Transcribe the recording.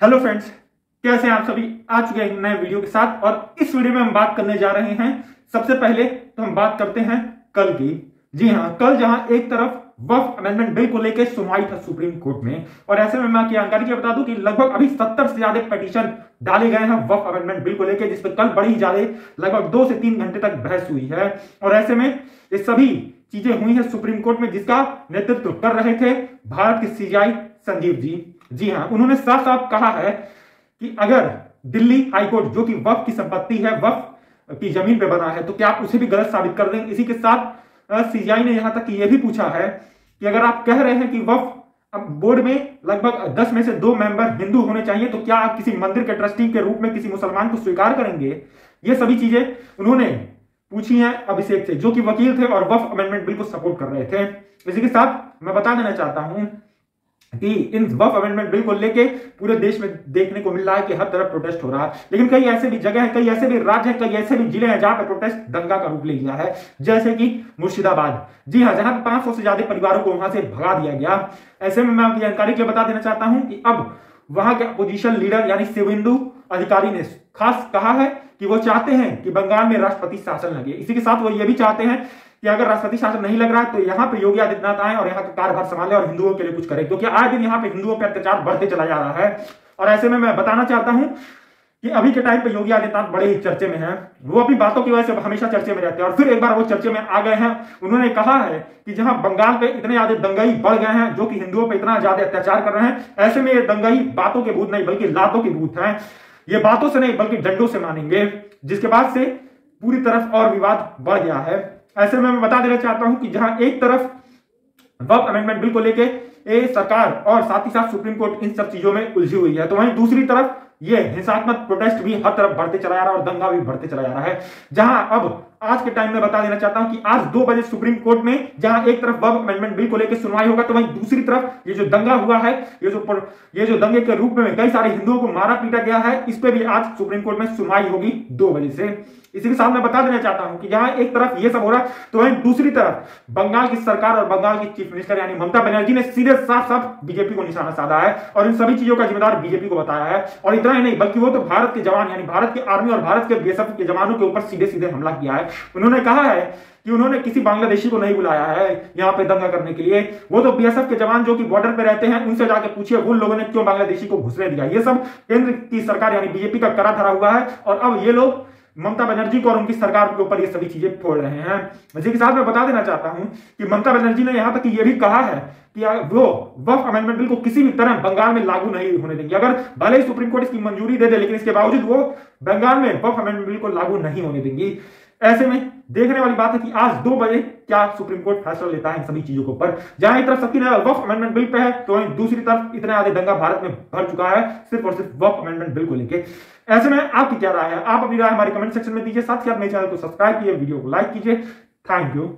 Hello friends, कैसे हैं आप सभी। आ चुके हैं एक नए वीडियो के साथ और इस वीडियो में हम बात करने जा रहे हैं। सबसे पहले तो हम बात करते हैं कल की। जी हां, कल जहां एक तरफ वक्फ अमेंडमेंट बिल को लेकर सुनवाई था सुप्रीम कोर्ट में, और ऐसे में मैं आपकी जानकारी के बता दूं कि लगभग अभी 70 से ज्यादा पिटीशन डाले गए हैं वक्फ अमेंडमेंट बिल को लेकर, जिसपे कल बड़ी ही ज्यादा लगभग 2 से 3 घंटे तक बहस हुई है। और ऐसे में ये सभी चीजें हुई है सुप्रीम कोर्ट में, जिसका नेतृत्व कर रहे थे भारत के सीजेआई संजीव जी। जी हां, उन्होंने साफ साफ कहा है कि अगर दिल्ली हाईकोर्ट, जो कि वक्फ की संपत्ति है, वक्फ की जमीन पे बना है, तो क्या आप उसे भी गलत साबित कर देंगे। इसी के साथ सीजीआई ने यहां तक कि यह भी पूछा है कि अगर आप कह रहे हैं कि वक्फ बोर्ड में लगभग 10 में से 2 मेंबर हिंदू होने चाहिए, तो क्या आप किसी मंदिर के ट्रस्टी के रूप में किसी मुसलमान को स्वीकार करेंगे। ये सभी चीजें उन्होंने पूछी हैं अभिषेक से, जो कि वकील थे और वक्फ अमेंडमेंट बिल को सपोर्ट कर रहे थे। इसी के साथ मैं बता देना चाहता हूं कि इन वक्फ अमेंडमेंट बिल को लेके पूरे देश में देखने को मिल रहा है कि हर तरफ प्रोटेस्ट हो रहा है, लेकिन कई ऐसे भी जगह है, कई ऐसे भी राज्य है, कई ऐसे भी जिले हैं जहां पर प्रोटेस्ट दंगा का रूप ले लिया है, जैसे कि मुर्शिदाबाद। जी हां, जहां 500 से ज्यादा परिवारों को वहां से भगा दिया गया। ऐसे में मैं आपकी जानकारी के लिए बता देना चाहता हूं कि अब वहां के अपोजिशन लीडर यानी शिवेंदु अधिकारी ने खास कहा है कि वो चाहते हैं कि बंगाल में राष्ट्रपति शासन लगे। इसी के साथ वो ये भी चाहते हैं कि अगर राष्ट्रपति शासन नहीं लग रहा है तो यहां पे योगी आदित्यनाथ आए और यहां का कार्यभार संभाले और हिंदुओं के लिए कुछ करे, क्योंकि आज दिन यहां पे हिंदुओं पे अत्याचार बढ़ते चला जा रहा है। और ऐसे में मैं बताना चाहता हूं कि अभी के टाइम पे योगी आदित्यनाथ बड़े ही चर्चे में हैं। वो अपनी बातों की वजह से हमेशा चर्चे में रहते हैं और फिर एक बार वो चर्चे में आ गए हैं। उन्होंने कहा है कि जहां बंगाल पे इतने ज्यादा दंगाई बढ़ गए हैं, जो कि हिंदुओं पे इतना ज्यादा अत्याचार कर रहे हैं, ऐसे में ये दंगाई बातों के भूत नहीं बल्कि लातों के भूत हैं। ये बातों से नहीं बल्कि डंडों से मानेंगे, जिसके बाद से पूरी तरफ और विवाद बढ़ गया है। ऐसे में मैं बता देना चाहता हूं कि जहां एक तरफ वक्फ अमेंडमेंट बिल को लेके सरकार और साथ ही साथ सुप्रीम कोर्ट इन सब चीजों में उलझी हुई है, तो वहीं दूसरी तरफ ये हिंसात्मक प्रोटेस्ट भी हर तरफ बढ़ते चला जा रहा है और दंगा भी बढ़ते चला जा रहा है। जहां अब आज के टाइम में बता देना चाहता हूं कि आज 2 बजे सुप्रीम कोर्ट में जहां एक तरफ वक्फ अमेंडमेंट बिल को लेकर सुनवाई होगा, तो वहीं दूसरी तरफ ये जो दंगा हुआ है, ये जो दंगे के रूप में कई सारे हिंदुओं को मारा पीटा गया है, इस पे भी आज सुप्रीम कोर्ट में सुनवाई होगी 2 बजे से। इसी के साथ मैं बता देना चाहता हूं कि जहां एक तरफ ये सब हो रहा है, तो वहीं दूसरी तरफ बंगाल की सरकार और बंगाल की चीफ मिनिस्टर यानी ममता बनर्जी ने सीधे साफ साफ बीजेपी को निशाना साधा है और इन सभी चीजों का जिम्मेदार बीजेपी को बताया है। और इतना ही नहीं बल्कि वो तो भारत के जवान यानी भारत की आर्मी और भारत के बीएसएफ के जवानों के ऊपर सीधे सीधे हमला किया है। उन्होंने कहा है कि उन्होंने किसी बांग्लादेशी को नहीं बुलाया है यहां पे दंगा करने के लिए। वो तो बीएसएफ के जवान जो कि बॉर्डर पे रहते हैं, उनसे जाके पूछिए उन लोगों ने क्यों बांग्लादेशी को घुसने दिया। ये सब केंद्र की सरकार यानी बीजेपी का करा धरा हुआ है और अब ये लोग ममता बनर्जी को और उनकी सरकार के ऊपर ये सभी चीजें फोड़ रहे हैं। इसी के साथ मैं बता देना चाहता हूं कि ममता बनर्जी ने यहां तक कि यह भी कहा है कि वो वक्फ अमेंडमेंट बिल को किसी भी तरह बंगाल में लागू नहीं होने देंगे। अगर भले ही सुप्रीम कोर्ट इसकी मंजूरी दे दे, लेकिन इसके बावजूद वो बंगाल में वक्फ अमेंडमेंट बिल को लागू नहीं होने देंगी। ऐसे में देखने वाली बात है कि आज 2 बजे क्या सुप्रीम कोर्ट फैसला लेता है इन सभी चीजों के ऊपर। जहां एक तरफ सबकी नजर वक्फ अमेंडमेंट बिल पे है, तो वहीं दूसरी तरफ इतना ज्यादा दंगा भारत में भर चुका है सिर्फ और सिर्फ वक्फ अमेंडमेंट बिल को लेके। ऐसे में आपकी क्या राय है, आप अपनी राय हमारे कमेंट सेक्शन में दीजिए। साथ ही साथ मेरे चैनल को सब्सक्राइब कीजिए, वीडियो को लाइक कीजिए। Thank you.